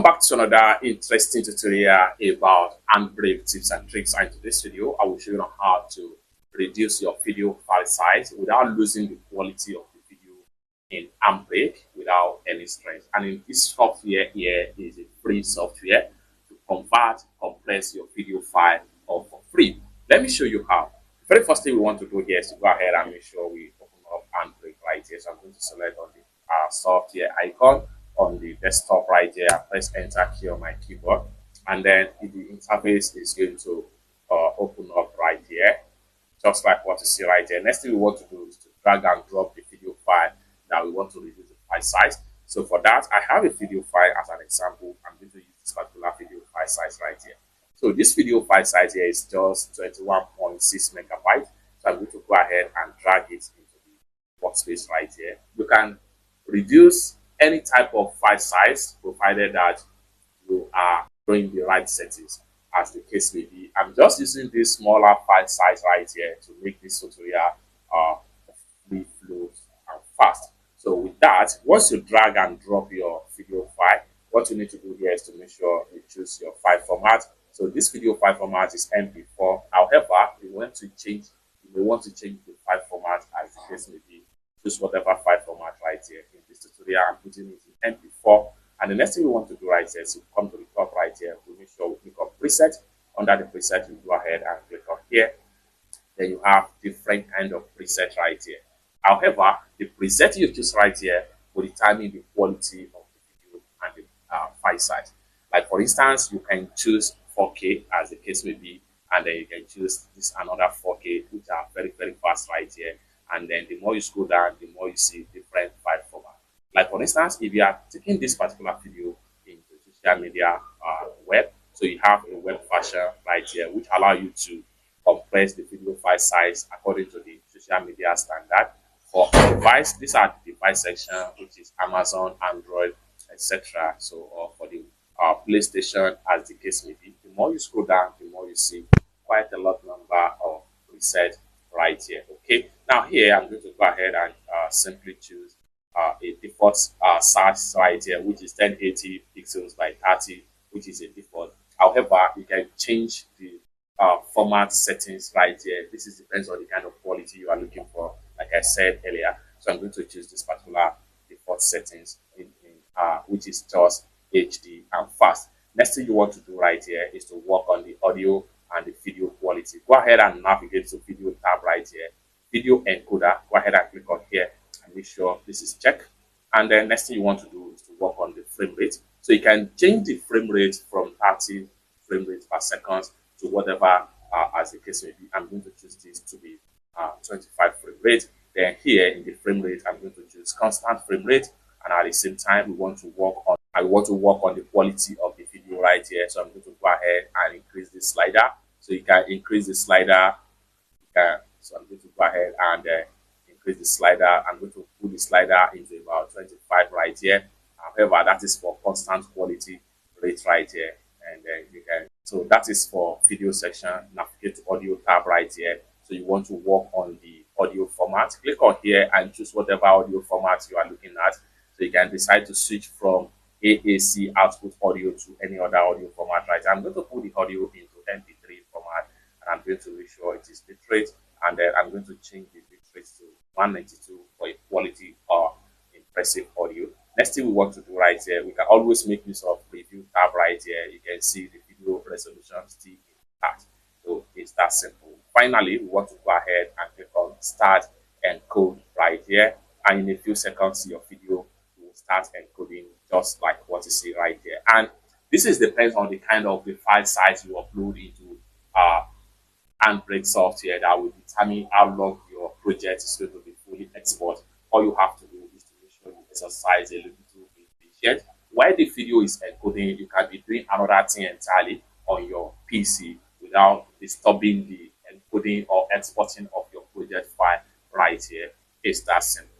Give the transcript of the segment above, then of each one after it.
Back to another interesting tutorial about HandBrake tips and tricks. And in this video, I will show you how to reduce your video file size without losing the quality of the video in HandBrake without any stress. And in this software here is a free software to compress your video file all for free. Let me show you how. The very first thing we want to do here is to go ahead and make sure we open up HandBrake right here. So I'm going to select on the software icon on the desktop right here. I press enter key on my keyboard, and then the interface is going to open up right here, just like what you see right here. Next thing we want to do is to drag and drop the video file that we want to reduce the file size. So for that, I have a video file as an example. I'm going to use this particular video file size right here. So this video file size here is just 21.6 megabytes. So I'm going to go ahead and drag it into the workspace right here. You can reduce any type of file size provided that you are doing the right settings, as the case may be. I'm just using this smaller file size right here to make this tutorial free flow and fast. So with that, once you drag and drop your video file, what you need to do here is to make sure you choose your file format. So this video file format is MP4. However, you may want to change the file format, as the case may be. Choose whatever file format right here. In this tutorial, I'm putting it in MP4. And the next thing we want to do right here is to come to the top right here. We make sure we click on preset. Under the preset, you go ahead and click on here. Then you have different kind of preset right here. However, the preset you choose right here will determine the quality of the video and the file size. Like for instance, you can choose 4K as the case may be, and then you can choose this another 4K, which are very, very fast right here. And then the more you scroll down, the more you see different file format. Like for instance, if you are taking this particular video into social media web, so you have a web version right here, which allow you to compress the video file size according to the social media standard. For device, these are the device section, which is Amazon, Android, etc. So for the PlayStation, as the case may be, the more you scroll down, the more you see quite a lot number of preset right here. Okay, now here I'm going to go ahead and simply choose a default size right here, which is 1080 pixels by 30, which is a default. However, you can change the format settings right here. This is depends on the kind of quality you are looking for, like I said earlier. So I'm going to choose this particular default settings which is just HD and fast. Next thing you want to do right here is to work on the audio and the video quality. Go ahead and navigate to video tab right here. Video encoder, go ahead and click on here and make sure this is checked. And then next thing you want to do is to work on the frame rate. So you can change the frame rate from 30 frame rate per second to whatever as the case may be. I'm going to choose this to be 25 frame rate. Then here in the frame rate, I'm going to choose constant frame rate. And at the same time, I want to work on the quality of the video right here. So I'm going to go ahead and increase the slider. So you can increase the slider. So I'm going to go ahead and increase the slider. I'm going to put the slider into about 25 right here. However, that is for constant quality rate right here. And then you can, so that is for video section. Navigate to audio tab right here. So you want to work on the audio format. Click on here and choose whatever audio format you are looking at. So you can decide to switch from AAC output audio to any other audio format right. I'm going to put the audio into MP3 format, and I'm going to make sure it is bitrate, and then I'm going to change the bitrate to 192 for a quality or impressive audio. Next thing we want to do right here, we can always make use of preview tab right here. You can see the video resolution still intact. So it's that simple. Finally, we want to go ahead and click on start encode right here, and in a few seconds your video will start encoding just like what you see right here. And this is depends on the kind of the file size you upload into HandBrake software that will determine how long your project is going to be fully exported. All you have to do is to make sure you exercise a little bit patient. While the video is encoding, you can be doing another thing entirely on your PC without disturbing the encoding or exporting of your project file right here. It's that simple.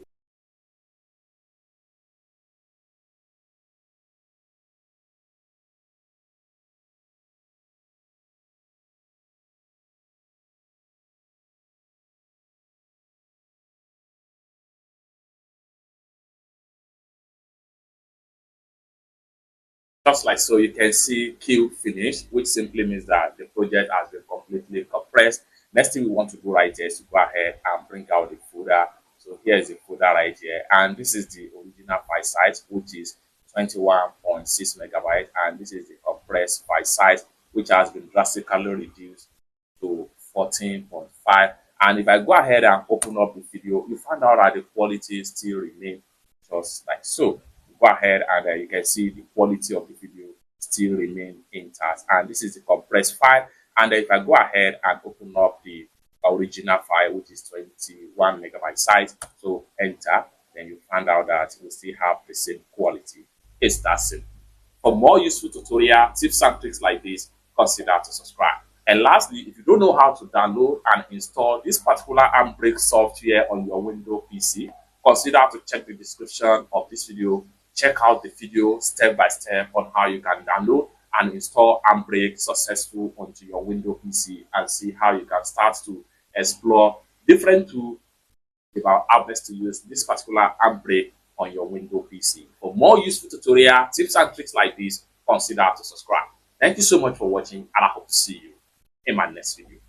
Just like so, you can see queue finish, which simply means that the project has been completely compressed. Next thing we want to do right here is to go ahead and bring out the folder. So here is the folder right here, and this is the original file size, which is 21.6 megabytes, and this is the compressed file size, which has been drastically reduced to 14.5. And if I go ahead and open up the video, you find out that the quality still remains just like so. Go ahead and you can see the quality of the video still remain intact, and this is the compressed file. And if I go ahead and open up the original file, which is 21 megabyte size, so enter, then you find out that we still have the same quality. It's that simple. For more useful tutorial tips and tricks like this, consider to subscribe. And lastly, if you don't know how to download and install this particular HandBrake software on your Windows PC, consider to check the description of this video. Check out the video step by step on how you can download and install HandBrake successful onto your Windows PC, and see how you can start to explore different tools about how best to use this particular HandBrake on your Windows PC. For more useful tutorial tips and tricks like this, consider to subscribe. Thank you so much for watching, and I hope to see you in my next video.